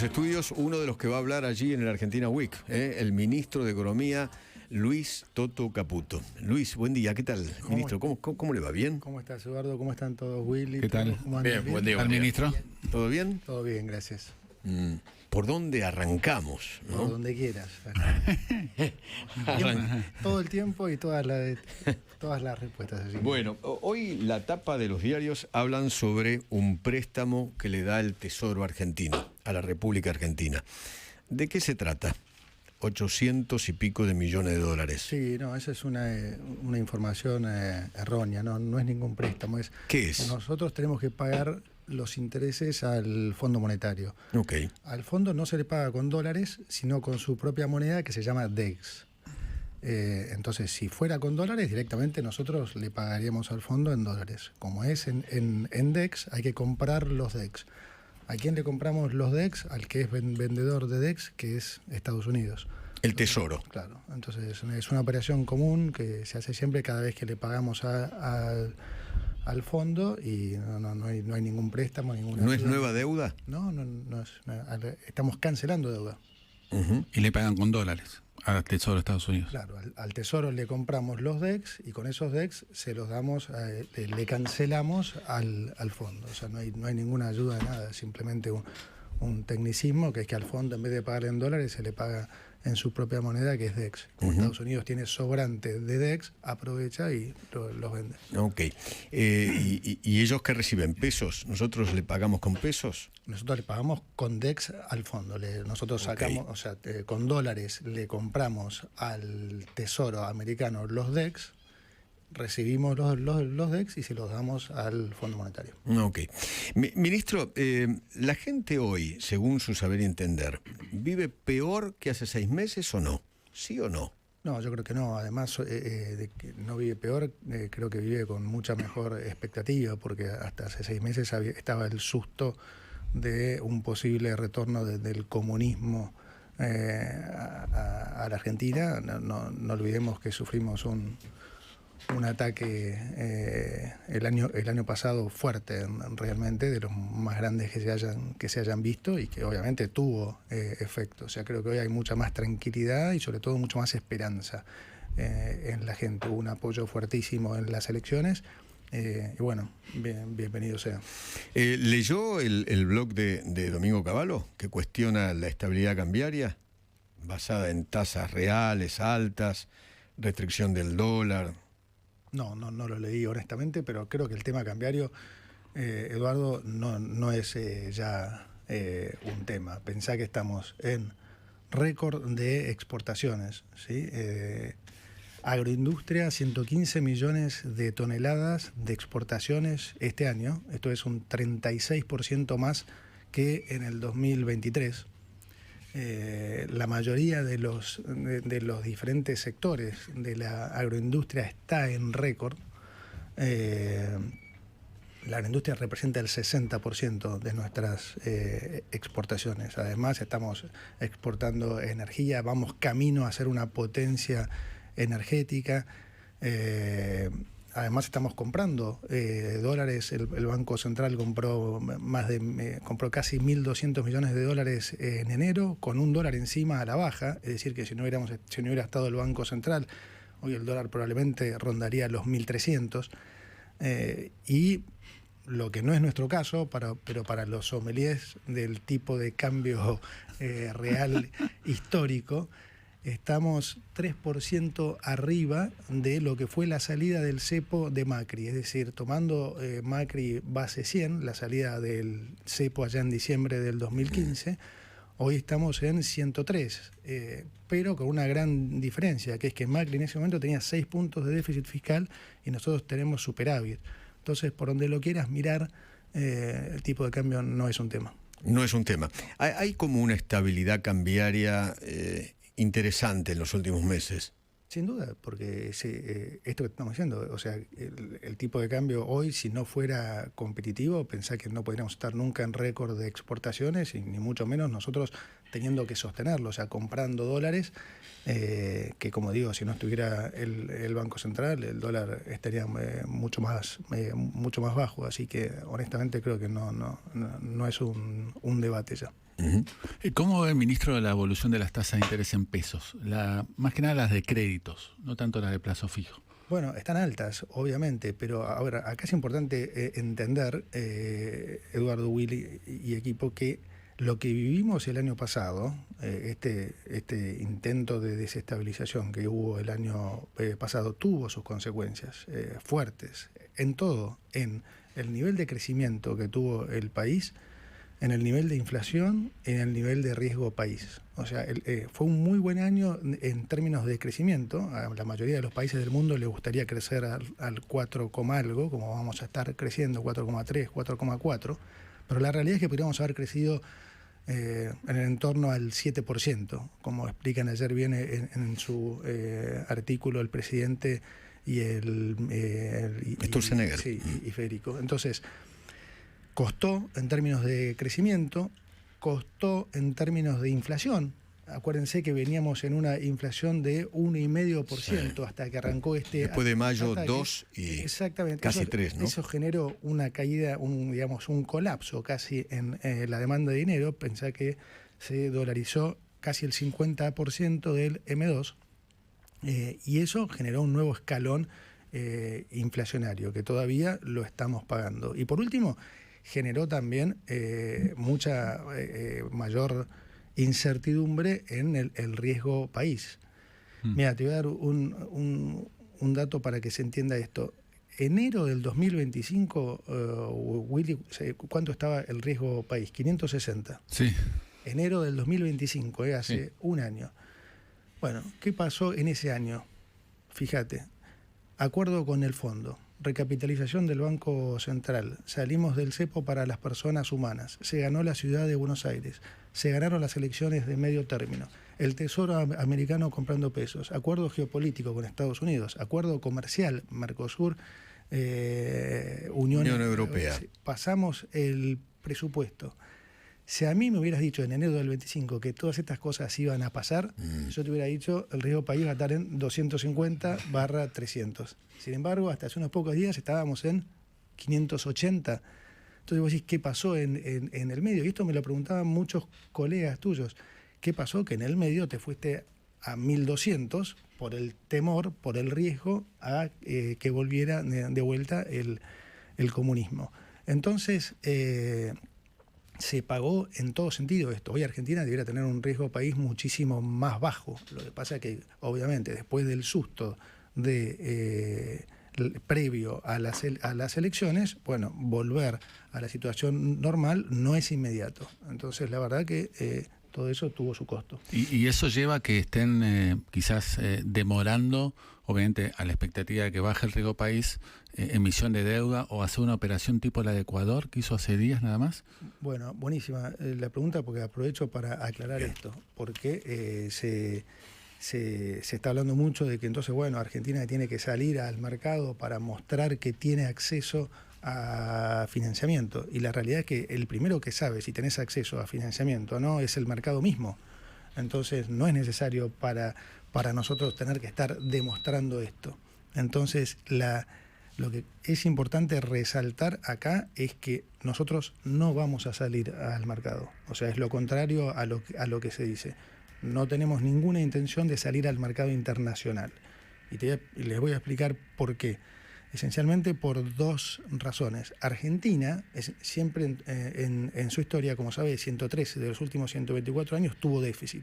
los estudios uno de los que va a hablar allí en el Argentina Week, el ministro de Economía, Luis Toto Caputo. Luis, buen día, ¿qué tal, ministro? ¿Cómo le va? ¿Bien? ¿Cómo estás, Eduardo? ¿Cómo están todos, Willy? ¿Qué tal? Bien, buen día. ¿Al ministro? ¿Todo bien? Todo bien, gracias. ¿Por dónde arrancamos? ¿No? Por donde quieras. Todo el tiempo y todas las respuestas. Así. Bueno, hoy la tapa de los diarios hablan sobre un préstamo que le da el Tesoro argentino a la República Argentina. ¿De qué se trata? 800 y pico de millones de dólares. Sí, no, esa es una información errónea, no es ningún préstamo. ¿Qué es? Nosotros tenemos que pagar los intereses al Fondo Monetario. Ok. Al fondo no se le paga con dólares, sino con su propia moneda que se llama DEX. Entonces, si fuera con dólares, directamente nosotros le pagaríamos al fondo en dólares. Como es en DEX, hay que comprar los DEX. ¿A quién le compramos los DEX? Al que es vendedor de DEX, que es Estados Unidos. El Tesoro. Claro, entonces es una operación común que se hace siempre cada vez que le pagamos al fondo y no hay ningún préstamo, ninguna ¿No es ayuda. nueva deuda? No es, estamos cancelando deuda. Y le pagan con dólares al Tesoro de Estados Unidos. Claro, al Tesoro le compramos los DEX y con esos DEX se los damos, le cancelamos al fondo. O sea, no hay ninguna ayuda de nada, simplemente un tecnicismo que es que al fondo en vez de pagar en dólares se le paga en su propia moneda, que es DEX. Como Estados Unidos tiene sobrante de DEX, aprovecha y los vende. Ok. ¿Y ellos qué reciben? ¿Pesos? ¿Nosotros le pagamos con pesos? Nosotros le pagamos con DEX al fondo. Nosotros sacamos, o sea, con dólares le compramos al Tesoro americano los DEX, recibimos los DEX y se los damos al Fondo Monetario. Ok. Ministro, ¿la gente hoy, según su saber y entender, vive peor que hace 6 meses o no? ¿Sí o no? No, yo creo que no. Además, de que no vive peor, creo que vive con mucha mejor expectativa, porque hasta hace 6 meses estaba el susto de un posible retorno del comunismo a la Argentina. No olvidemos que sufrimos un ataque el año pasado fuerte, realmente, de los más grandes que se hayan visto y que obviamente tuvo efecto. O sea, creo que hoy hay mucha más tranquilidad y sobre todo mucha más esperanza en la gente. Hubo un apoyo fuertísimo en las elecciones y bueno, bienvenido sea. ¿Leyó el blog de Domingo Cavallo, que cuestiona la estabilidad cambiaria basada en tasas reales altas, restricción del dólar? No lo leí honestamente, pero creo que el tema cambiario, Eduardo, no es ya un tema. Pensá que estamos en récord de exportaciones, ¿sí? Agroindustria, 115 millones de toneladas de exportaciones este año. Esto es un 36% más que en el 2023. La mayoría de los diferentes sectores de la agroindustria está en récord. La agroindustria representa el 60% de nuestras exportaciones. Además, estamos exportando energía, vamos camino a ser una potencia energética. Además estamos comprando dólares. El Banco Central compró casi 1.200 millones de dólares en enero, con $1 encima a la baja. Es decir, que si no hubiera estado el Banco Central, hoy el dólar probablemente rondaría los 1.300. Y lo que no es nuestro caso, pero para los sommeliers del tipo de cambio real histórico, estamos 3% arriba de lo que fue la salida del cepo de Macri. Es decir, tomando Macri base 100, la salida del cepo allá en diciembre del 2015, hoy estamos en 103, pero con una gran diferencia, que es que Macri en ese momento tenía 6 puntos de déficit fiscal y nosotros tenemos superávit. Entonces, por donde lo quieras mirar, el tipo de cambio no es un tema. No es un tema. Hay como una estabilidad cambiaria interesante en los últimos meses. Sin duda, porque esto que estamos diciendo, o sea, el tipo de cambio hoy, si no fuera competitivo, pensá que no podríamos estar nunca en récord de exportaciones, y ni mucho menos nosotros teniendo que sostenerlo, o sea, comprando dólares, que como digo, si no estuviera el Banco Central, el dólar estaría mucho más bajo, así que honestamente creo que no es un debate ya. ¿Cómo ve, ministro, la evolución de las tasas de interés en pesos? Más que nada las de créditos, no tanto las de plazo fijo. Bueno, están altas, obviamente, pero ahora acá es importante entender, Eduardo, Willy y equipo, que lo que vivimos el año pasado, este intento de desestabilización que hubo el año pasado, tuvo sus consecuencias fuertes en todo, en el nivel de crecimiento que tuvo el país, en el nivel de inflación, en el nivel de riesgo país. O sea, fue un muy buen año en términos de crecimiento. A la mayoría de los países del mundo le gustaría crecer al 4, algo, como vamos a estar creciendo, 4,3, 4,4, pero la realidad es que podríamos haber crecido en el entorno al 7%, como explican ayer bien en su artículo el presidente y Sturzenegger. Sí, y Federico. Entonces, costó en términos de crecimiento, costó en términos de inflación. Acuérdense que veníamos en una inflación de 1,5% hasta que arrancó Después de mayo, 2 y exactamente, casi 3, ¿no? Eso generó una caída, un colapso casi en la demanda de dinero. Pensá que se dolarizó casi el 50% del M2 y eso generó un nuevo escalón inflacionario que todavía lo estamos pagando. Y por último, generó también mucha mayor incertidumbre en el riesgo país. Mira, te voy a dar un dato para que se entienda esto. Enero del 2025, Willy, ¿cuánto estaba el riesgo país? 560. Sí. Enero del 2025, hace un año. Bueno, ¿qué pasó en ese año? Fíjate, acuerdo con el fondo, recapitalización del Banco Central, salimos del cepo para las personas humanas, se ganó la ciudad de Buenos Aires, se ganaron las elecciones de medio término, el Tesoro americano comprando pesos, acuerdo geopolítico con Estados Unidos, acuerdo comercial, Mercosur, Unión Europea. Pasamos el presupuesto. Si a mí me hubieras dicho en enero del 25 que todas estas cosas iban a pasar, yo te hubiera dicho el riesgo país va a estar en 250/300. Sin embargo, hasta hace unos pocos días estábamos en 580. Entonces vos decís, ¿qué pasó en el medio? Y esto me lo preguntaban muchos colegas tuyos. ¿Qué pasó? Que en el medio te fuiste a 1200 por el temor, por el riesgo a que volviera de vuelta el comunismo. Entonces, se pagó en todo sentido esto. Hoy Argentina debería tener un riesgo país muchísimo más bajo. Lo que pasa es que, obviamente, después del susto previo a las elecciones, bueno, volver a la situación normal no es inmediato. Entonces, la verdad que todo eso tuvo su costo. Y eso lleva a que estén quizás demorando, obviamente, a la expectativa de que baje el riesgo país, emisión de deuda o hacer una operación tipo la de Ecuador, que hizo hace días nada más. Bueno, buenísima la pregunta, porque aprovecho para aclarar esto, porque se está hablando mucho de que entonces, bueno, Argentina tiene que salir al mercado para mostrar que tiene acceso a financiamiento, y la realidad es que el primero que sabe si tenés acceso a financiamiento o no es el mercado mismo. Entonces no es necesario para nosotros tener que estar demostrando esto. Entonces lo que es importante resaltar acá es que nosotros no vamos a salir al mercado. O sea, es lo contrario a lo que se dice. No tenemos ninguna intención de salir al mercado internacional. Y les voy a explicar por qué. Esencialmente por dos razones. Argentina, siempre en su historia, como sabe, 113 de los últimos 124 años tuvo déficit.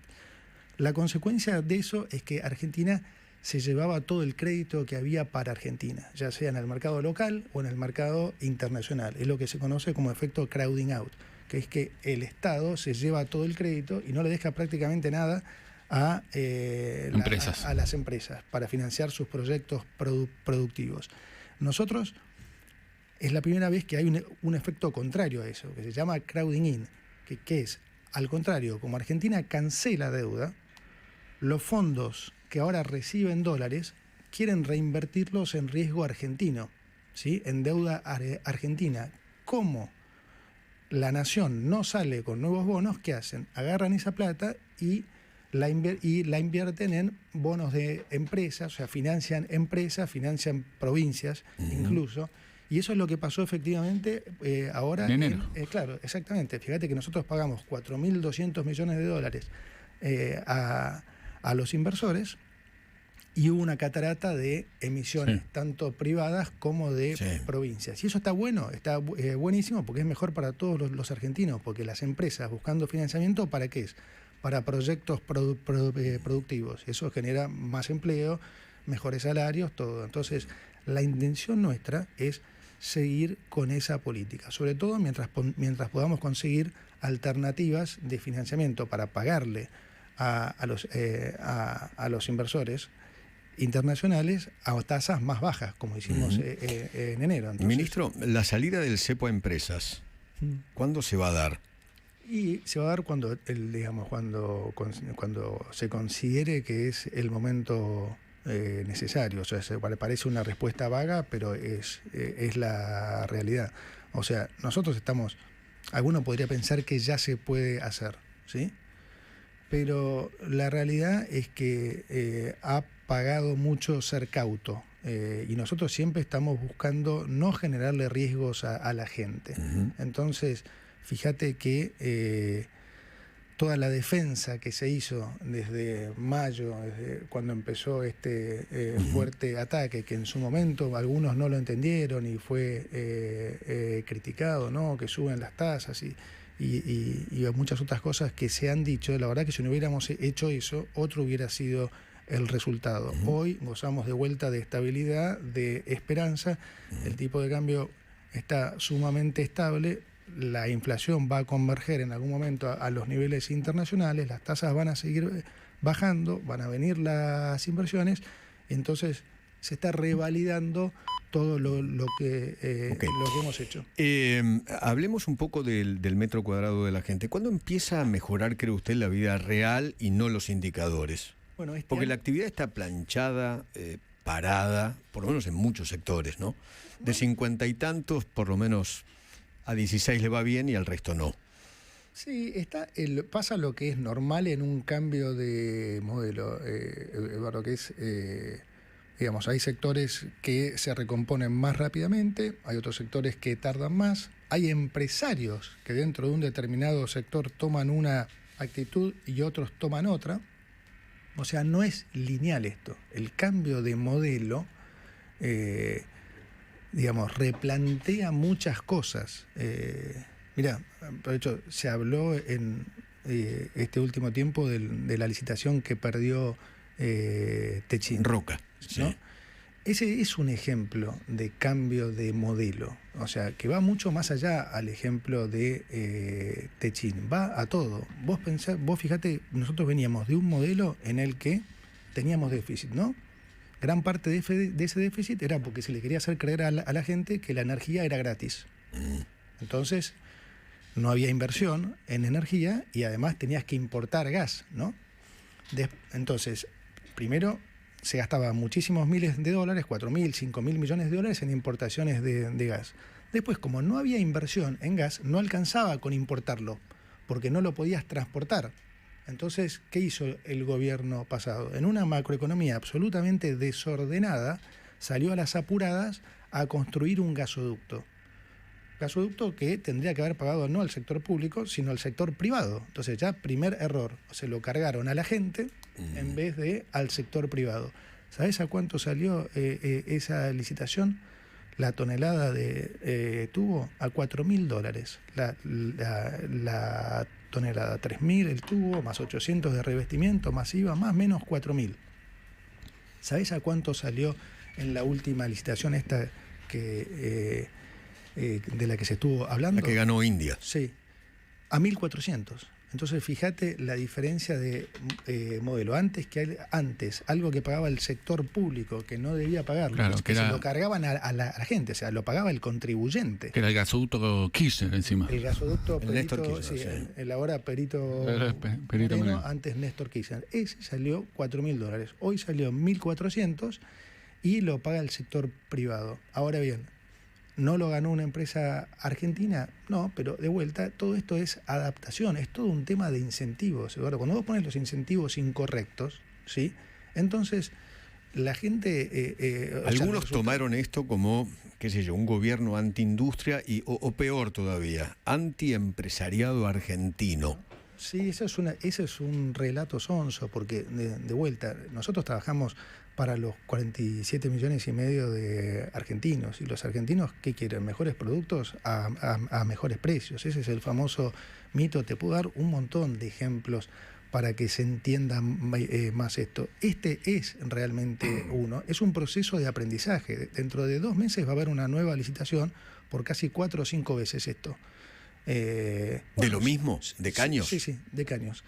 La consecuencia de eso es que Argentina se llevaba todo el crédito que había para Argentina, ya sea en el mercado local o en el mercado internacional. Es lo que se conoce como efecto crowding out, que es que el Estado se lleva todo el crédito y no le deja prácticamente nada a las empresas para financiar sus proyectos productivos. Nosotros es la primera vez que hay un efecto contrario a eso, que se llama crowding in, que es, al contrario, como Argentina cancela deuda, los fondos que ahora reciben dólares quieren reinvertirlos en riesgo argentino, ¿sí? En deuda argentina. ¿Cómo la nación no sale con nuevos bonos? ¿Qué hacen? Agarran esa plata y la invierten en bonos de empresas, o sea, financian empresas, financian provincias incluso, Y eso es lo que pasó efectivamente ahora. En enero. Claro, exactamente. Fíjate que nosotros pagamos 4.200 millones de dólares a los inversores y hubo una catarata de emisiones, tanto privadas como de provincias. Y eso está bueno, está buenísimo porque es mejor para todos los argentinos, porque las empresas buscando financiamiento, ¿para qué es? Para proyectos productivos. Eso genera más empleo, mejores salarios, todo. Entonces, la intención nuestra es seguir con esa política, sobre todo mientras podamos conseguir alternativas de financiamiento para pagarle a los inversores internacionales a tasas más bajas, como hicimos en enero. Entonces, Ministro, la salida del cepo a empresas, ¿cuándo se va a dar? Y se va a dar cuando se considere que es el momento necesario. O sea, parece una respuesta vaga, pero es la realidad. O sea, nosotros estamos... Alguno podría pensar que ya se puede hacer, ¿sí? Pero la realidad es que ha pagado mucho ser cauto. Y nosotros siempre estamos buscando no generarle riesgos a la gente. Entonces, fíjate que toda la defensa que se hizo desde mayo, desde cuando empezó este fuerte ataque, que en su momento algunos no lo entendieron y fue criticado, ¿no? Que suben las tasas y muchas otras cosas que se han dicho. La verdad que si no hubiéramos hecho eso, otro hubiera sido el resultado. Hoy gozamos de vuelta de estabilidad, de esperanza, el tipo de cambio está sumamente estable, la inflación va a converger en algún momento a los niveles internacionales, las tasas van a seguir bajando, van a venir las inversiones, y entonces se está revalidando todo lo que hemos hecho. Hablemos un poco del metro cuadrado de la gente. ¿Cuándo empieza a mejorar, cree usted, la vida real y no los indicadores? Bueno, porque la actividad está planchada, parada, por lo menos en muchos sectores, ¿no? De 50 y tantos, por lo menos a 16 le va bien y al resto no. Sí, pasa lo que es normal en un cambio de modelo, Eduardo, que es, digamos, hay sectores que se recomponen más rápidamente, hay otros sectores que tardan más, hay empresarios que dentro de un determinado sector toman una actitud y otros toman otra. O sea, no es lineal esto. El cambio de modelo, digamos, replantea muchas cosas. Mirá, por hecho, se habló en este último tiempo de la licitación que perdió Techin. Roca, ¿no? sí. Ese es un ejemplo de cambio de modelo, o sea, que va mucho más allá al ejemplo de Techin, va a todo. Vos fíjate, nosotros veníamos de un modelo en el que teníamos déficit, ¿no? Gran parte de ese déficit era porque se le quería hacer creer a la gente que la energía era gratis. Entonces, no había inversión en energía y además tenías que importar gas, ¿no? Entonces, primero se gastaba muchísimos miles de dólares, 4.000, 5.000 millones de dólares en importaciones de gas. Después, como no había inversión en gas, no alcanzaba con importarlo, porque no lo podías transportar. Entonces, ¿qué hizo el gobierno pasado? En una macroeconomía absolutamente desordenada, salió a las apuradas a construir un gasoducto. Gasoducto que tendría que haber pagado no al sector público, sino al sector privado. Entonces ya primer error, se lo cargaron a la gente en vez de al sector privado. ¿Sabés a cuánto salió esa licitación? La tonelada de tubo a $4.000. La tonelada, 3.000 el tubo, más 800 de revestimiento, más IVA, más menos 4.000. ¿Sabés a cuánto salió en la última licitación esta que... de la que se estuvo hablando? La que ganó India. Sí, a 1.400. Entonces, fíjate la diferencia de modelo. Antes, algo que pagaba el sector público, que no debía pagarlo, claro, que se lo cargaban a la gente, o sea, lo pagaba el contribuyente. Que era el gasoducto Kirchner encima. El gasoducto Néstor Perito, Kirchner, sí. el ahora Perito Moreno, antes Néstor Kirchner. Ese salió $4.000. Hoy salió 1.400 y lo paga el sector privado. Ahora bien, ¿no lo ganó una empresa argentina? No, pero de vuelta, todo esto es adaptación, es todo un tema de incentivos, Eduardo. Cuando vos pones los incentivos incorrectos, ¿sí? Entonces la gente... Algunos tomaron esto como, qué sé yo, un gobierno antiindustria o peor todavía, antiempresariado argentino. Sí, ese es un relato sonso, porque de vuelta, nosotros trabajamos para los 47 millones y medio de argentinos, y los argentinos, ¿qué quieren? Mejores productos a mejores precios. Ese es el famoso mito. Te puedo dar un montón de ejemplos para que se entienda más esto. Este es realmente es un proceso de aprendizaje. Dentro de 2 meses va a haber una nueva licitación por casi 4 o 5 veces esto. ¿De lo mismo? ¿De caños? Sí, de caños.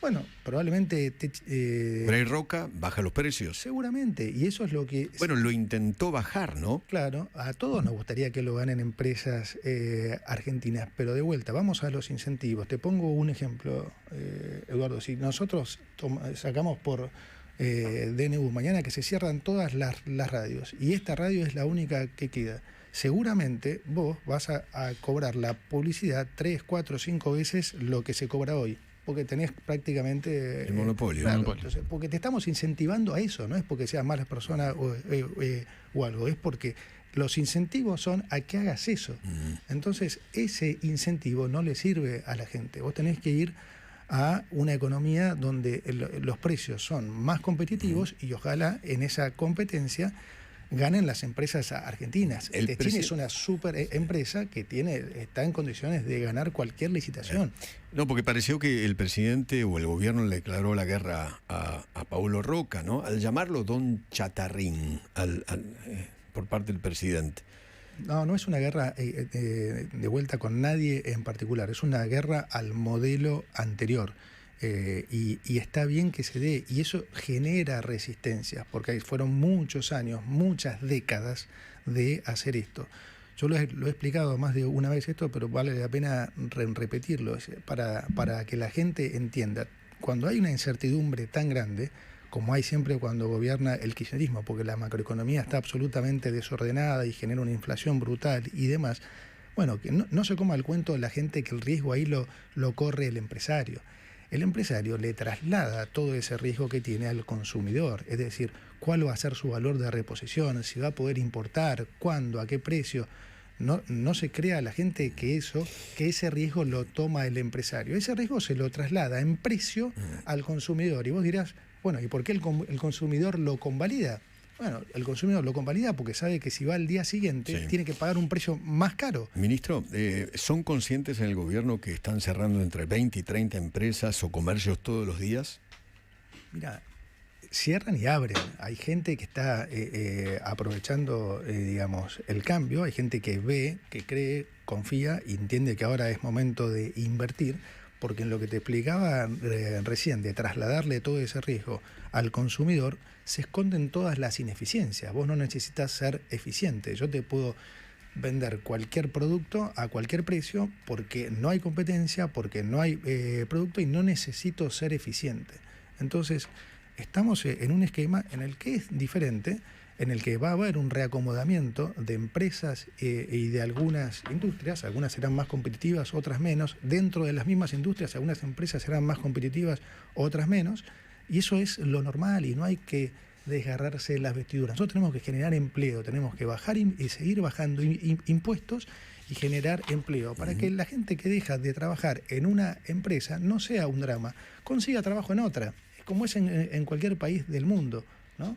Bueno, probablemente... Bray Roca baja los precios. Seguramente, y eso es lo que... Bueno, lo intentó bajar, ¿no? Claro, a todos nos gustaría que lo ganen empresas argentinas, pero de vuelta, vamos a los incentivos. Te pongo un ejemplo, Eduardo. Si nosotros sacamos por DNU mañana que se cierran todas las radios, y esta radio es la única que queda, seguramente vos vas a cobrar la publicidad 3, 4, 5 veces lo que se cobra hoy, porque tenés prácticamente... El monopolio. Claro, entonces, porque te estamos incentivando a eso, no es porque seas mala persona o algo, es porque los incentivos son a que hagas eso. Entonces, ese incentivo no le sirve a la gente. Vos tenés que ir a una economía donde los precios son más competitivos y ojalá en esa competencia ganen las empresas argentinas. Techin es una super empresa que está en condiciones de ganar cualquier licitación. No, porque pareció que el presidente o el gobierno le declaró la guerra a Paulo Roca, ¿no? Al llamarlo Don Chatarrín por parte del presidente. No es una guerra de vuelta con nadie en particular, es una guerra al modelo anterior. Y está bien que se dé, y eso genera resistencias, porque fueron muchos años, muchas décadas de hacer esto. Yo lo he explicado más de una vez esto, pero vale la pena repetirlo para que la gente entienda. Cuando hay una incertidumbre tan grande, como hay siempre cuando gobierna el kirchnerismo, porque la macroeconomía está absolutamente desordenada y genera una inflación brutal y demás, bueno, que no se coma el cuento de la gente que el riesgo ahí lo corre el empresario. El empresario le traslada todo ese riesgo que tiene al consumidor, es decir, cuál va a ser su valor de reposición, si va a poder importar, cuándo, a qué precio. No se crea a la gente que ese riesgo lo toma el empresario. Ese riesgo se lo traslada en precio al consumidor. Y vos dirás, bueno, ¿y por qué el consumidor lo convalida? Bueno, el consumidor lo convalida porque sabe que si va al día siguiente tiene que pagar un precio más caro. Ministro, ¿son conscientes en el gobierno que están cerrando entre 20 y 30 empresas o comercios todos los días? Mira, cierran y abren. Hay gente que está aprovechando, digamos, el cambio. Hay gente que ve, que cree, confía y entiende que ahora es momento de invertir. Porque en lo que te explicaba recién, de trasladarle todo ese riesgo al consumidor, se esconden todas las ineficiencias. Vos no necesitas ser eficiente. Yo te puedo vender cualquier producto a cualquier precio porque no hay competencia, porque no hay producto y no necesito ser eficiente. Entonces, estamos en un esquema en el que es diferente, en el que va a haber un reacomodamiento de empresas y de algunas industrias. Algunas serán más competitivas, otras menos. Dentro de las mismas industrias, algunas empresas serán más competitivas, otras menos. Y eso es lo normal y no hay que desgarrarse las vestiduras. Nosotros tenemos que generar empleo, tenemos que bajar y seguir bajando impuestos y generar empleo para que la gente que deja de trabajar en una empresa no sea un drama, consiga trabajo en otra, como es en cualquier país del mundo, ¿no?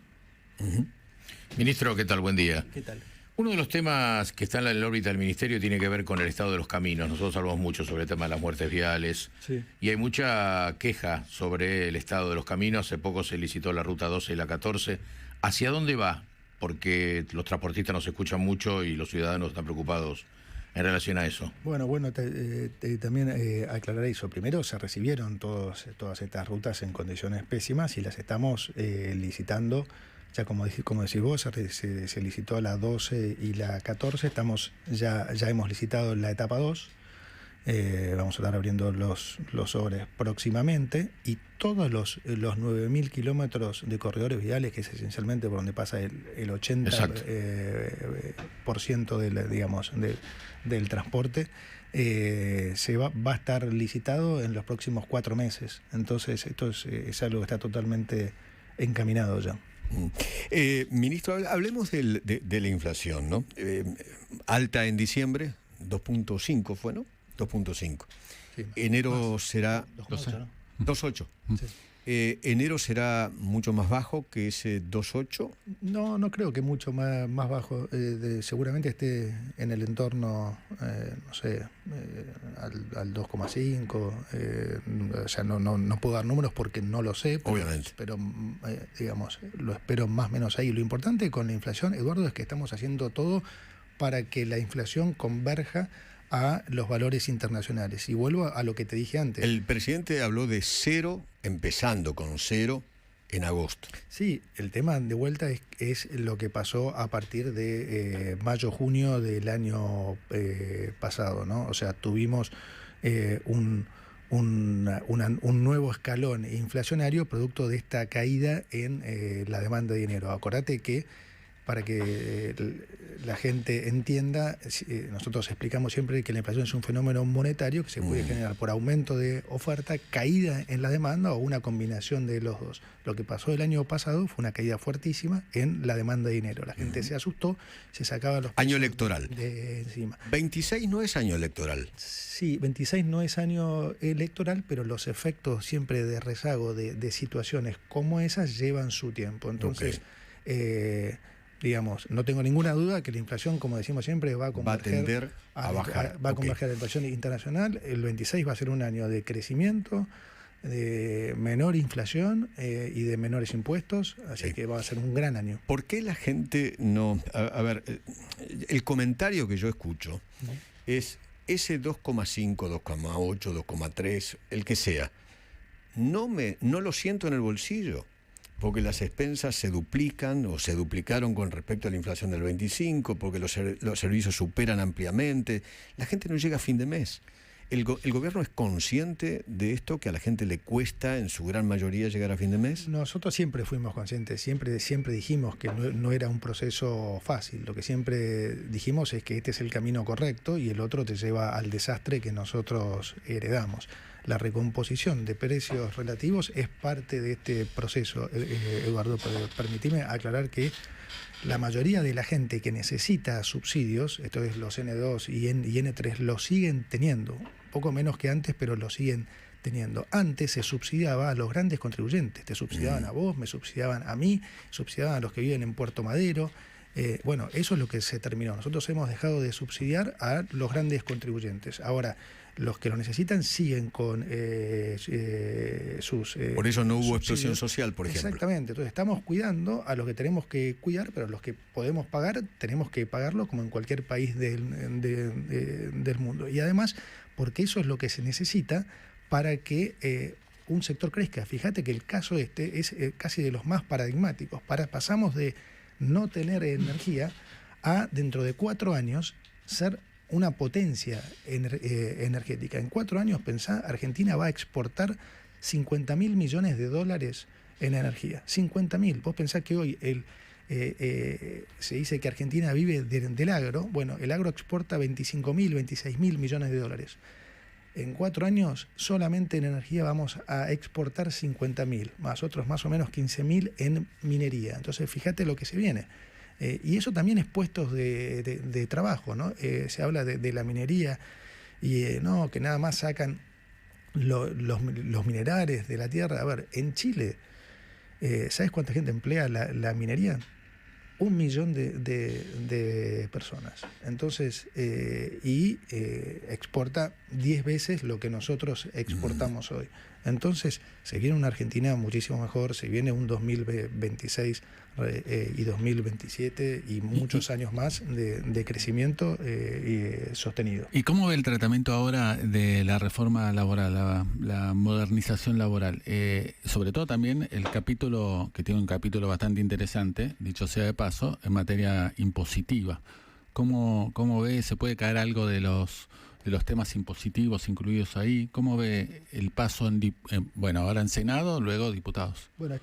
Ministro, ¿qué tal? Buen día. ¿Qué tal? Uno de los temas que está en la órbita del Ministerio tiene que ver con el estado de los caminos. Nosotros hablamos mucho sobre el tema de las muertes viales y hay mucha queja sobre el estado de los caminos. Hace poco se licitó la Ruta 12 y la 14. ¿Hacia dónde va? Porque los transportistas nos escuchan mucho y los ciudadanos están preocupados en relación a eso. Bueno, también aclarar eso. Primero, se recibieron todas estas rutas en condiciones pésimas y las estamos licitando. Ya como decís vos, se licitó la 12 y la 14, ya hemos licitado la etapa 2, vamos a estar abriendo los sobres próximamente, y todos los 9.000 kilómetros de corredores viales, que es esencialmente por donde pasa el 80% del transporte, va a estar licitado en los próximos 4 meses. Entonces esto es algo que está totalmente encaminado ya. Ministro, hablemos de la inflación, ¿no? Alta en diciembre, 2.5 fue, ¿no? 2.5. Sí. Enero Más. será 2,8, ¿no? 2.8. Sí. Enero será mucho más bajo que ese 2.8. No creo que mucho más bajo. Seguramente esté en el entorno, no sé, al 2,5. O sea, no puedo dar números porque no lo sé. Obviamente. Pero digamos, lo espero más o menos ahí. Lo importante con la inflación, Eduardo, es que estamos haciendo todo para que la inflación converja a los valores internacionales. Y vuelvo a lo que te dije antes. El presidente habló de 0, empezando con 0, en agosto. Sí, el tema de vuelta es lo que pasó a partir de mayo-junio del año pasado, ¿no? O sea, tuvimos un nuevo escalón inflacionario producto de esta caída en la demanda de dinero. Acordate que para que la gente entienda, nosotros explicamos siempre que la inflación es un fenómeno monetario que se puede generar por aumento de oferta, caída en la demanda o una combinación de los dos. Lo que pasó el año pasado fue una caída fuertísima en la demanda de dinero. La gente se asustó, se sacaba los año electoral de encima. 26 no es año electoral. Sí, 26 no es año electoral, pero los efectos siempre de rezago de situaciones como esas llevan su tiempo. Entonces, digamos, no tengo ninguna duda que la inflación, como decimos siempre, va a tender a bajar. Va a converger a la inflación internacional. El 26 va a ser un año de crecimiento, de menor inflación y de menores impuestos, así que va a ser un gran año. ¿Por qué la gente no...? A ver, el comentario que yo escucho es ese 2,5, 2,8, 2,3, el que sea, no lo siento en el bolsillo. Porque las expensas se duplican o se duplicaron con respecto a la inflación del 25, porque los servicios superan ampliamente. La gente no llega a fin de mes. ¿El gobierno es consciente de esto, que a la gente le cuesta en su gran mayoría llegar a fin de mes? Nosotros siempre fuimos conscientes, siempre dijimos que no era un proceso fácil. Lo que siempre dijimos es que este es el camino correcto y el otro te lleva al desastre que nosotros heredamos. La recomposición de precios relativos es parte de este proceso, Eduardo, pero permitime aclarar que la mayoría de la gente que necesita subsidios, esto es los N2 y N3, los siguen teniendo, poco menos que antes, pero lo siguen teniendo. Antes se subsidiaba a los grandes contribuyentes, te subsidiaban a vos, me subsidiaban a mí, subsidiaban a los que viven en Puerto Madero. Bueno, eso es lo que se terminó. Nosotros hemos dejado de subsidiar a los grandes contribuyentes. Ahora, los que lo necesitan siguen con sus... por eso no hubo subsidios. Explosión social, por ejemplo. Exactamente. Entonces estamos cuidando a los que tenemos que cuidar, pero a los que podemos pagar, tenemos que pagarlo como en cualquier país del mundo. Y además, porque eso es lo que se necesita para que un sector crezca. Fíjate que el caso este es casi de los más paradigmáticos. Pasamos de no tener energía a, dentro de 4 años, ser una potencia energética. En 4 años, pensá, Argentina va a exportar 50.000 millones de dólares en energía. 50.000. Vos pensás que hoy se dice que Argentina vive del agro. Bueno, el agro exporta 25.000, 26.000 millones de dólares. En 4 años, solamente en energía vamos a exportar 50.000, más otros más o menos 15.000 en minería. Entonces, fíjate lo que se viene. Y eso también es puestos de trabajo, ¿no? Se habla de la minería y no, que nada más sacan los minerales de la tierra. A ver, en Chile, ¿sabes cuánta gente emplea la minería? 1 millón de personas. Entonces, exporta 10 veces lo que nosotros exportamos hoy. Entonces, se viene una Argentina muchísimo mejor, se viene un 2026 y 2027 y muchos años más de crecimiento sostenido. ¿Y cómo ve el tratamiento ahora de la reforma laboral, la modernización laboral? Sobre todo también el capítulo, que tiene un capítulo bastante interesante, dicho sea de paso, en materia impositiva. ¿Cómo ve? ¿Se puede caer algo de los temas impositivos incluidos ahí? ¿Cómo ve el paso bueno, ahora en Senado, luego diputados? Bueno,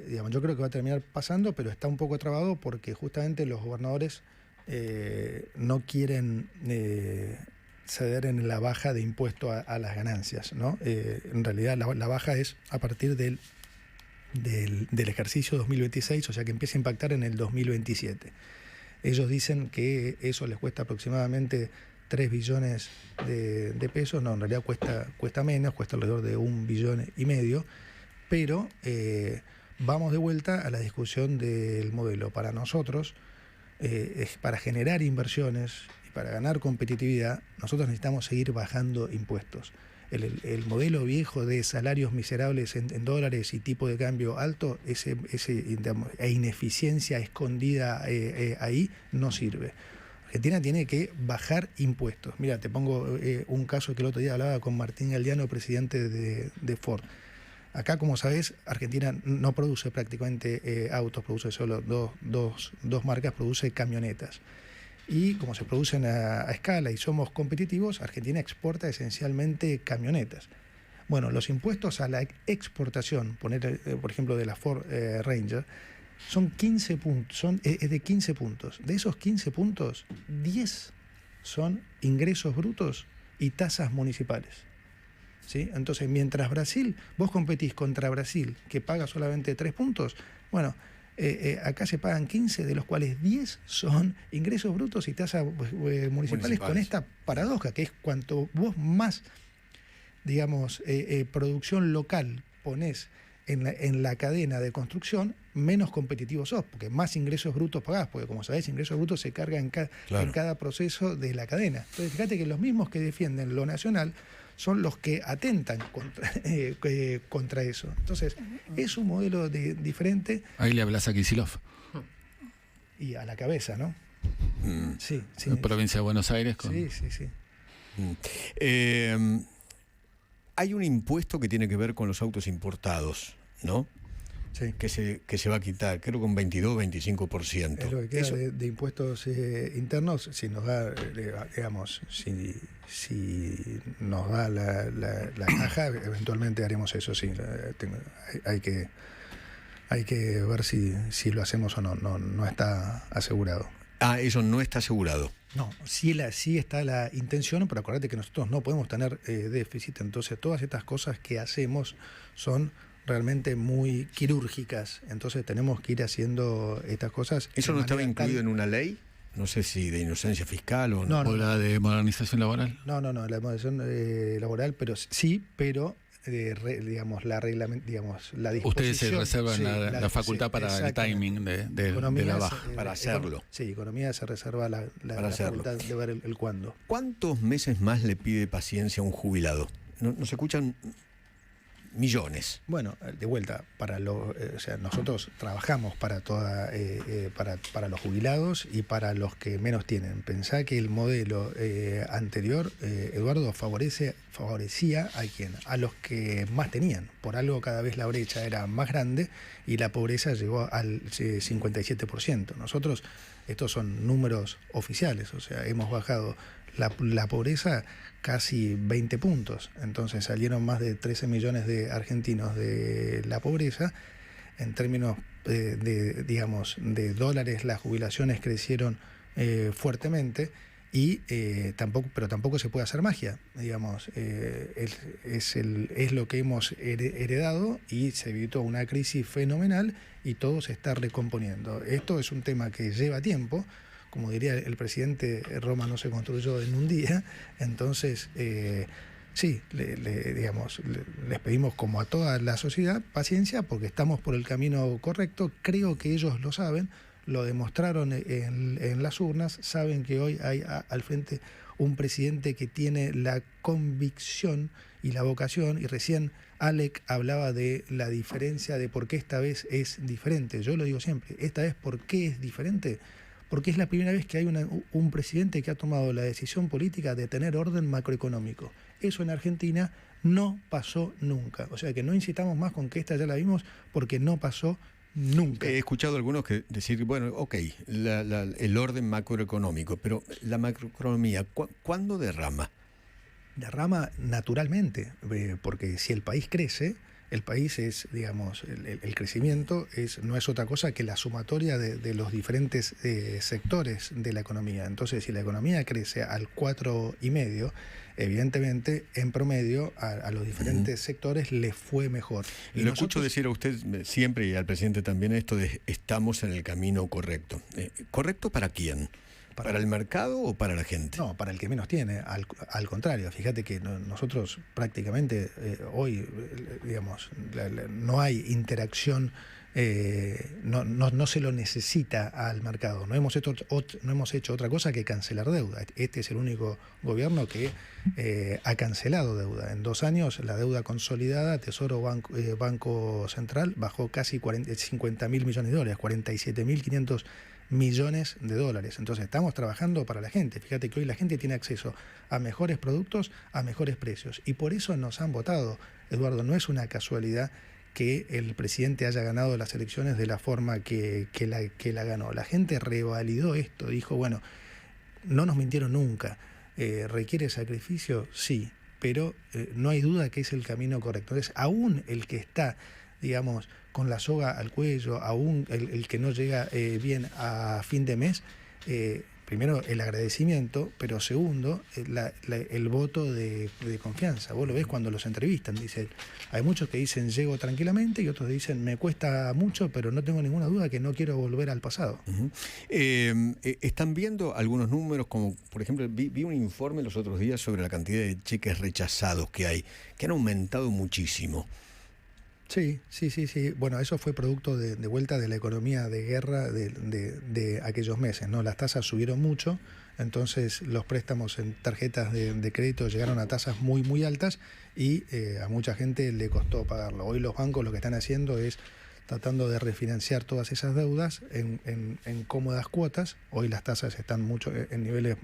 digamos, yo creo que va a terminar pasando, pero está un poco trabado porque justamente los gobernadores no quieren ceder en la baja de impuesto a las ganancias, ¿no? En realidad la baja es a partir del del ejercicio 2026, o sea que empieza a impactar en el 2027. Ellos dicen que eso les cuesta aproximadamente 3 billones de pesos. No, en realidad cuesta menos, cuesta alrededor de 1,5 billones, pero vamos de vuelta a la discusión del modelo. Para nosotros, para generar inversiones y para ganar competitividad, nosotros necesitamos seguir bajando impuestos. El modelo viejo de salarios miserables en dólares y tipo de cambio alto, e ineficiencia escondida ahí, no sirve. Argentina tiene que bajar impuestos. Mira, te pongo un caso que el otro día hablaba con Martín Galdiano, presidente de Ford. Acá, como sabés, Argentina no produce prácticamente autos, produce solo dos marcas, produce camionetas. Y como se producen a escala y somos competitivos, Argentina exporta esencialmente camionetas. Bueno, los impuestos a la exportación, por ejemplo, de la Ford Ranger, son 15 puntos, es de 15 puntos. De esos 15 puntos, 10 son ingresos brutos y tasas municipales. ¿Sí? Entonces, mientras vos competís contra Brasil, que paga solamente 3 puntos, bueno, acá se pagan 15, de los cuales 10 son ingresos brutos y tasas municipales, con esta paradoja, que es cuanto vos más, digamos, producción local ponés en la cadena de construcción, menos competitivo sos, porque más ingresos brutos pagás, porque como sabés, ingresos brutos se cargan en cada proceso de la cadena. Entonces, fíjate que los mismos que defienden lo nacional son los que atentan contra eso. Entonces, es un modelo diferente. Ahí le hablas a Kicillof. Y a la cabeza, ¿no? Sí. Provincia de Buenos Aires. Sí. Hay un impuesto que tiene que ver con los autos importados, ¿no? Sí. Que se va a quitar, creo que un 22-25%. Es lo que queda de impuestos internos. Si nos da, digamos, si nos da la caja, eventualmente haremos eso, sí. Hay que ver si lo hacemos o no. No está asegurado. Eso no está asegurado. No, sí está la intención, pero acuérdate que nosotros no podemos tener déficit. Entonces, todas estas cosas que hacemos son realmente muy quirúrgicas. Entonces, tenemos que ir haciendo estas cosas. ¿Eso no estaba incluido en una ley? No sé si de inocencia fiscal o no. ¿O la de modernización laboral? No, la modernización laboral, pero sí, pero digamos, la disposición. Ustedes se reservan la facultad para el timing de la baja. Para hacerlo. Sí, economía se reserva la facultad de ver el cuándo. ¿Cuántos meses más le pide paciencia a un jubilado? Nos escuchan millones. Bueno, de vuelta, o sea, nosotros trabajamos para para los jubilados y para los que menos tienen. Pensá que el modelo anterior, Eduardo, favorecía a los que más tenían. Por algo cada vez la brecha era más grande y la pobreza llegó al 57%. Nosotros, estos son números oficiales, o sea, hemos bajado la pobreza casi 20 puntos. Entonces salieron más de 13 millones de argentinos de la pobreza. En términos de dólares, las jubilaciones crecieron fuertemente pero tampoco se puede hacer magia. Digamos, es lo que hemos heredado y se evitó una crisis fenomenal y todo se está recomponiendo. Esto es un tema que lleva tiempo. Como diría el presidente, Roma no se construyó en un día. Entonces, sí, les pedimos, como a toda la sociedad, paciencia, porque estamos por el camino correcto. Creo que ellos lo saben, lo demostraron en las urnas, saben que hoy hay al frente un presidente que tiene la convicción y la vocación, y recién Alec hablaba de la diferencia, de por qué esta vez es diferente. Yo lo digo siempre, esta vez, ¿por qué es diferente? Porque es la primera vez que hay un presidente que ha tomado la decisión política de tener orden macroeconómico. Eso en Argentina no pasó nunca. O sea que no incitamos más con que esta ya la vimos, porque no pasó nunca. He escuchado a algunos decir, bueno, ok, el orden macroeconómico, pero la macroeconomía, ¿cuándo derrama? Derrama naturalmente, porque si el país crece, el país es, digamos, el crecimiento no es otra cosa que la sumatoria de los diferentes sectores de la economía. Entonces, si la economía crece al 4,5%, evidentemente, en promedio, a los diferentes sectores les fue mejor. Y lo escucho decir a usted siempre y al presidente también esto de estamos en el camino correcto. ¿Correcto para quién? ¿Para el mercado o para la gente? No, para el que menos tiene, al contrario. Fíjate que nosotros prácticamente hoy, digamos, no hay interacción, no se lo necesita al mercado. No hemos hecho otra cosa que cancelar deuda. Este es el único gobierno que ha cancelado deuda. En 2 años la deuda consolidada, Tesoro, Banco Central, bajó casi 50.000 millones de dólares, 47.500 millones de dólares. Entonces estamos trabajando para la gente. Fíjate que hoy la gente tiene acceso a mejores productos, a mejores precios. Y por eso nos han votado. Eduardo, no es una casualidad que el presidente haya ganado las elecciones de la forma que la ganó. La gente revalidó esto. Dijo, bueno, no nos mintieron nunca. ¿Requiere sacrificio? Sí. Pero no hay duda que es el camino correcto. Entonces, aún el que está, digamos, con la soga al cuello, aún el que no llega bien a fin de mes, primero el agradecimiento, pero segundo, el voto de confianza. Vos lo ves cuando los entrevistan, dicen, hay muchos que dicen llego tranquilamente y otros dicen me cuesta mucho, pero no tengo ninguna duda que no quiero volver al pasado. ¿Están viendo algunos números, como por ejemplo, vi un informe los otros días sobre la cantidad de cheques rechazados que hay, que han aumentado muchísimo? Sí. Bueno, eso fue producto de vuelta de la economía de guerra de aquellos meses, ¿no? Las tasas subieron mucho, entonces los préstamos en tarjetas de crédito llegaron a tasas muy, muy altas y a mucha gente le costó pagarlo. Hoy los bancos lo que están haciendo es tratando de refinanciar todas esas deudas en cómodas cuotas. Hoy las tasas están en niveles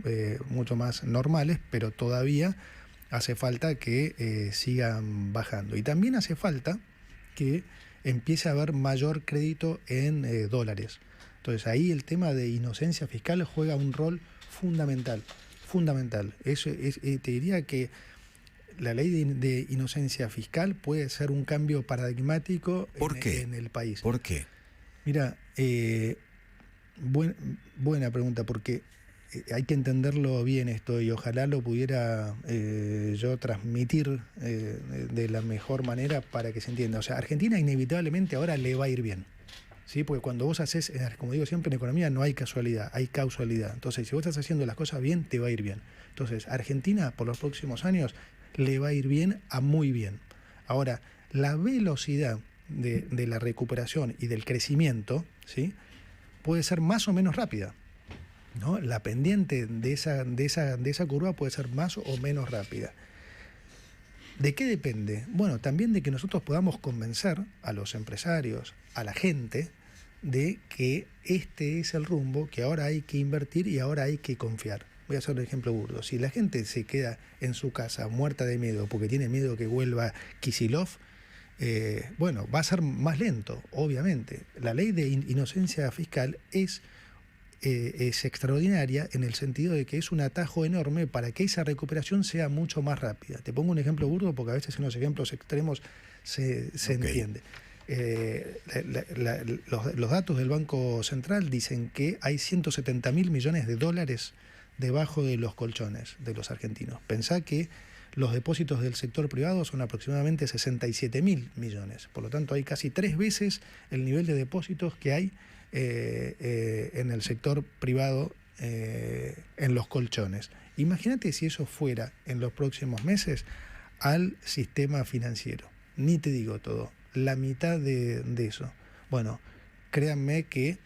mucho más normales, pero todavía hace falta que sigan bajando. Y también hace falta que empiece a haber mayor crédito en dólares. Entonces ahí el tema de inocencia fiscal juega un rol fundamental. Eso te diría que la ley de inocencia fiscal puede ser un cambio paradigmático en el país. ¿Por qué? Mira, buena pregunta, porque hay que entenderlo bien esto y ojalá lo pudiera yo transmitir de la mejor manera para que se entienda. O sea, Argentina inevitablemente ahora le va a ir bien, ¿sí? Porque cuando vos haces, como digo siempre, en economía no hay casualidad, hay causalidad. Entonces, si vos estás haciendo las cosas bien, te va a ir bien. Entonces, Argentina por los próximos años le va a ir bien a muy bien. Ahora, la velocidad de la recuperación y del crecimiento, ¿sí?, puede ser más o menos rápida, ¿no? La pendiente de esa curva puede ser más o menos rápida. ¿De qué depende? Bueno, también de que nosotros podamos convencer a los empresarios, a la gente, de que este es el rumbo, que ahora hay que invertir y ahora hay que confiar. Voy a hacer un ejemplo burdo. Si la gente se queda en su casa muerta de miedo porque tiene miedo que vuelva Kicillof, bueno, va a ser más lento, obviamente. La ley de inocencia fiscal es extraordinaria en el sentido de que es un atajo enorme para que esa recuperación sea mucho más rápida. Te pongo un ejemplo burdo porque a veces en los ejemplos extremos se entiende. Los datos del Banco Central dicen que hay 170.000 millones de dólares debajo de los colchones de los argentinos. Pensá que los depósitos del sector privado son aproximadamente 67.000 millones. Por lo tanto, hay casi 3 veces el nivel de depósitos que hay en el sector privado, en los colchones. Imagínate si eso fuera en los próximos meses al sistema financiero. Ni te digo todo, la mitad de eso. Bueno, créanme que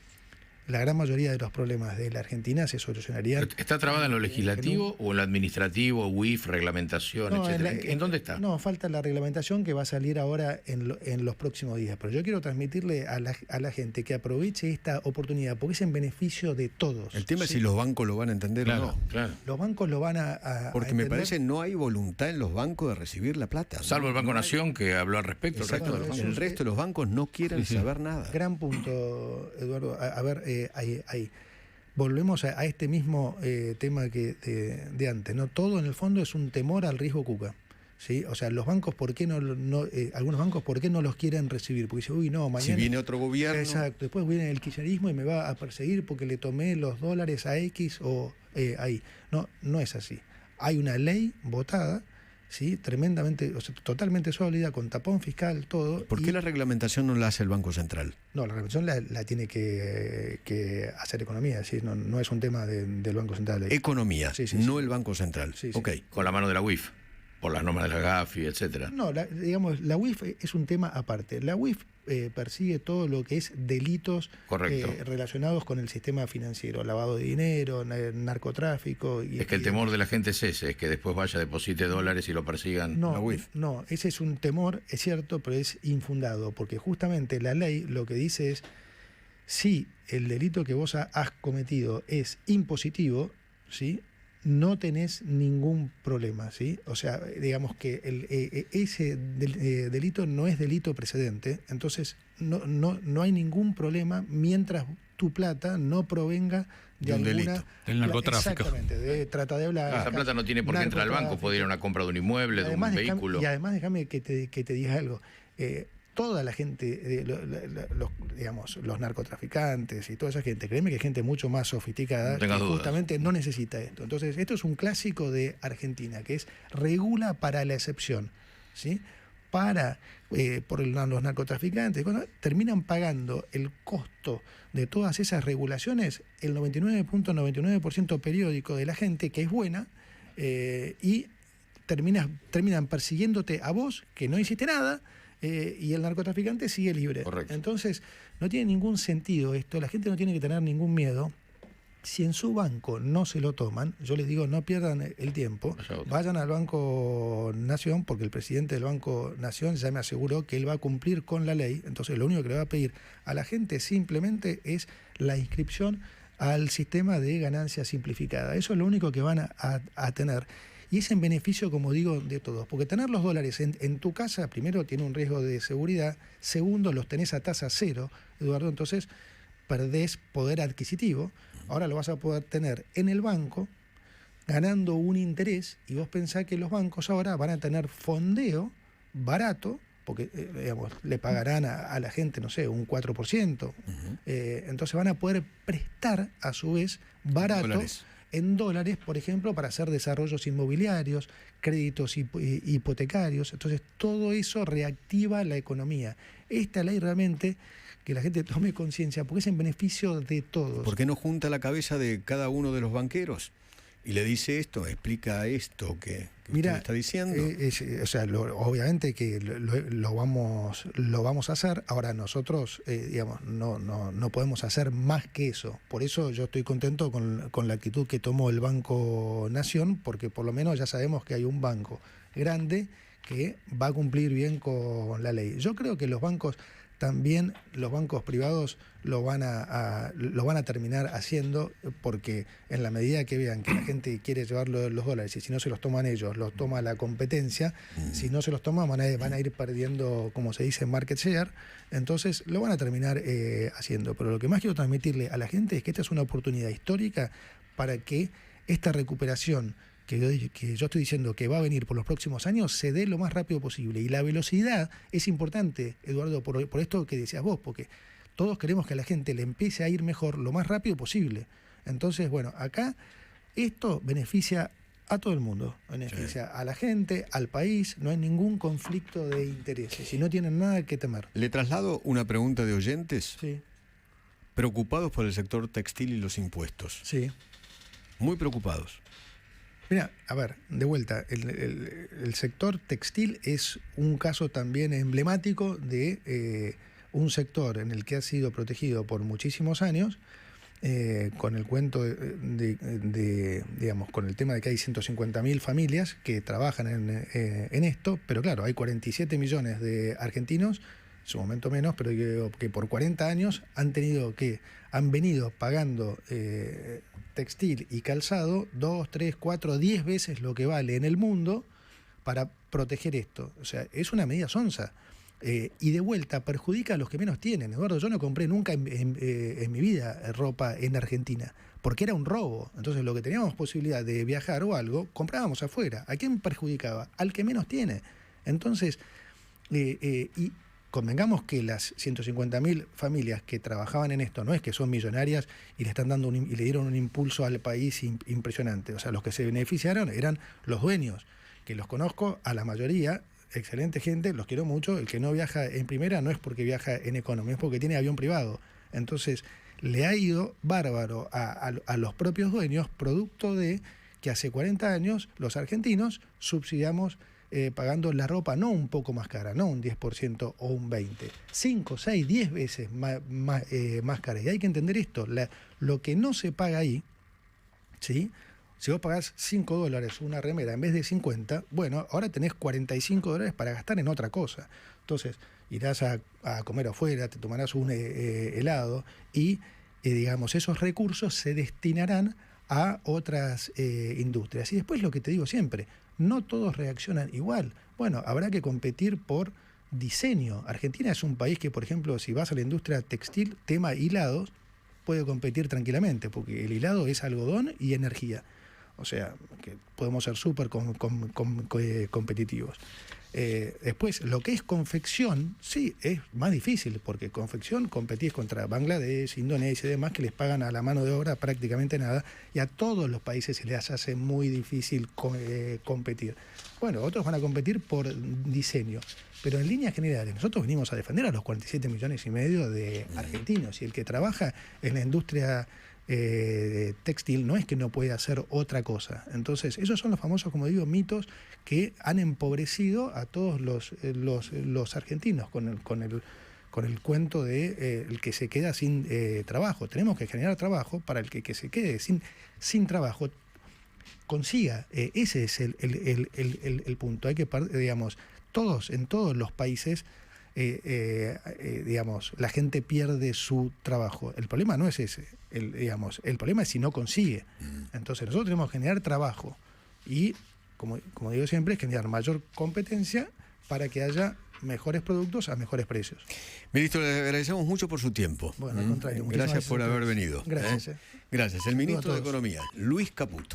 la gran mayoría de los problemas de la Argentina se solucionarían. ¿Está trabada en lo legislativo o en lo administrativo, UIF, reglamentación, etcétera? ¿En dónde está? No, falta la reglamentación que va a salir ahora en los próximos días. Pero yo quiero transmitirle a la gente que aproveche esta oportunidad, porque es en beneficio de todos. El tema es si los bancos lo van a entender o no. Claro. Los bancos lo van a porque me parece no hay voluntad en los bancos de recibir la plata. Salvo el Banco Nación, que habló al respecto. El resto de los bancos no quieren saber nada. Gran punto, Eduardo. A ver, ahí. Volvemos a este mismo tema que de antes, ¿no? Todo en el fondo es un temor al riesgo Cuca. ¿sí? O sea, los bancos, ¿por qué algunos bancos, ¿por qué no los quieren recibir? Porque dicen, uy, no, mañana... Si viene otro gobierno... Exacto, después viene el kirchnerismo y me va a perseguir porque le tomé los dólares a X o ahí. No, no es así. Hay una ley votada, ¿sí? Tremendamente, o sea, totalmente sólida, con tapón fiscal, todo. ¿Por qué la reglamentación no la hace el Banco Central? No, la reglamentación la tiene que hacer Economía, ¿sí? No es un tema del Banco Central. Economía, sí, no el Banco Central. Sí, ok. Con la mano de la UIF, por las normas de la GAFI, etcétera. No, digamos, la UIF es un tema aparte. La UIF persigue todo lo que es delitos relacionados con el sistema financiero, lavado de dinero, narcotráfico. Es que el temor de la gente es ese, es que después vaya, deposite dólares y lo persigan la UIF. No, ese es un temor, es cierto, pero es infundado, porque justamente la ley lo que dice es, si el delito que vos has cometido es impositivo, ¿sí?, no tenés ningún problema, ¿sí? O sea, digamos que ese delito no es delito precedente, entonces no hay ningún problema mientras tu plata no provenga de un alguna... delito. Del narcotráfico. Exactamente, de trata de blancas. Esa plata no tiene por qué entrar al banco, puede ir a una compra de un inmueble, de un vehículo. Y además déjame que te diga algo. Toda la gente, los narcotraficantes y toda esa gente, créeme que hay gente mucho más sofisticada que justamente no necesita esto. Entonces, esto es un clásico de Argentina, que es regula para la excepción, ¿sí? Por los narcotraficantes, terminan pagando el costo de todas esas regulaciones el 99.99% periódico de la gente, que es buena, y terminan persiguiéndote a vos, que no hiciste nada, y el narcotraficante sigue libre. Correcto. Entonces, no tiene ningún sentido esto, la gente no tiene que tener ningún miedo. Si en su banco no se lo toman, yo les digo, no pierdan el tiempo, vayan al Banco Nación, porque el presidente del Banco Nación ya me aseguró que él va a cumplir con la ley. Entonces, lo único que le va a pedir a la gente simplemente es la inscripción al sistema de ganancia simplificada. Eso es lo único que van a tener. Y es en beneficio, como digo, de todos. Porque tener los dólares en tu casa, primero, tiene un riesgo de seguridad. Segundo, los tenés a tasa cero, Eduardo. Entonces, perdés poder adquisitivo. Ahora lo vas a poder tener en el banco, ganando un interés. Y vos pensás que los bancos ahora van a tener fondeo barato, porque le pagarán a la gente, no sé, un 4%. Entonces van a poder prestar, a su vez, barato en dólares, por ejemplo, para hacer desarrollos inmobiliarios, créditos hipotecarios. Entonces, todo eso reactiva la economía. Esta ley realmente, que la gente tome conciencia, porque es en beneficio de todos. ¿Por qué no junta la cabeza de cada uno de los banqueros y le dice esto, explica esto que usted está diciendo? Obviamente que lo vamos a hacer. Ahora nosotros, no podemos hacer más que eso. Por eso yo estoy contento con la actitud que tomó el Banco Nación, porque por lo menos ya sabemos que hay un banco grande que va a cumplir bien con la ley. Yo creo que los bancos privados lo van a terminar haciendo, porque en la medida que vean que la gente quiere llevar los dólares, y si no se los toman ellos, los toma la competencia, si no se los toman van a ir perdiendo, como se dice, market share. Entonces lo van a terminar haciendo. Pero lo que más quiero transmitirle a la gente es que esta es una oportunidad histórica para que esta recuperación que yo estoy diciendo que va a venir por los próximos años, se dé lo más rápido posible. Y la velocidad es importante, Eduardo, por esto que decías vos, porque todos queremos que a la gente le empiece a ir mejor lo más rápido posible. Entonces, bueno, acá esto beneficia a todo el mundo, beneficia a la gente, al país, no hay ningún conflicto de intereses y no tienen nada que temer. Le traslado una pregunta de oyentes preocupados por el sector textil y los impuestos. Sí. Muy preocupados. Mira, a ver, de vuelta, el sector textil es un caso también emblemático de un sector en el que ha sido protegido por muchísimos años, con el cuento digamos, con el tema de que hay 150.000 familias que trabajan en esto, pero claro, hay 47 millones de argentinos, en su momento menos, pero que por 40 años han venido pagando textil y calzado 2, 3, 4, 10 veces lo que vale en el mundo para proteger esto. O sea, es una medida sonsa. Y de vuelta perjudica a los que menos tienen. Eduardo, yo no compré nunca en mi vida ropa en Argentina. porque era un robo. Entonces, lo que teníamos posibilidad de viajar o algo, comprábamos afuera. ¿A quién perjudicaba? Al que menos tiene. Entonces, y convengamos que las 150.000 familias que trabajaban en esto no es que son millonarias y le están dando y le dieron un impulso al país impresionante. O sea, los que se beneficiaron eran los dueños, que los conozco a la mayoría, excelente gente, los quiero mucho. El que no viaja en primera no es porque viaja en economía, es porque tiene avión privado. Entonces, le ha ido bárbaro a los propios dueños, producto de que hace 40 años los argentinos subsidiamos pagando la ropa no un poco más cara, no un 10% o un 20%, 5, 6, 10 veces más cara. Y hay que entender esto, lo que no se paga ahí, ¿sí? Si vos pagás $5 una remera en vez de 50, bueno, ahora tenés $45 para gastar en otra cosa. Entonces, irás a comer afuera, te tomarás un helado y, digamos, esos recursos se destinarán a otras industrias. Y después lo que te digo siempre, no todos reaccionan igual. Bueno, habrá que competir por diseño. Argentina es un país que, por ejemplo, si vas a la industria textil, tema hilados, puede competir tranquilamente, porque el hilado es algodón y energía. O sea, que podemos ser súper competitivos. Después, lo que es confección, sí, es más difícil, porque confección competís contra Bangladesh, Indonesia y demás, que les pagan a la mano de obra prácticamente nada, y a todos los países se les hace muy difícil competir. Bueno, otros van a competir por diseño, pero en líneas generales, nosotros venimos a defender a los 47,5 millones de argentinos, y el que trabaja en la industria textil no es que no puede hacer otra cosa. Entonces, esos son los famosos, como digo, mitos que han empobrecido a todos los argentinos con el cuento de el que se queda sin trabajo. Tenemos que generar trabajo para el que se quede sin trabajo consiga. Ese es el punto. Hay que, digamos, en todos los países, digamos, la gente pierde su trabajo. El problema no es ese, el problema es si no consigue. Entonces nosotros tenemos que generar trabajo y, como digo siempre, es generar mayor competencia para que haya mejores productos a mejores precios. Ministro, le agradecemos mucho por su tiempo. Bueno, al contrario. Gracias por haber venido. Gracias. Gracias. El ministro de Economía, Luis Caputo.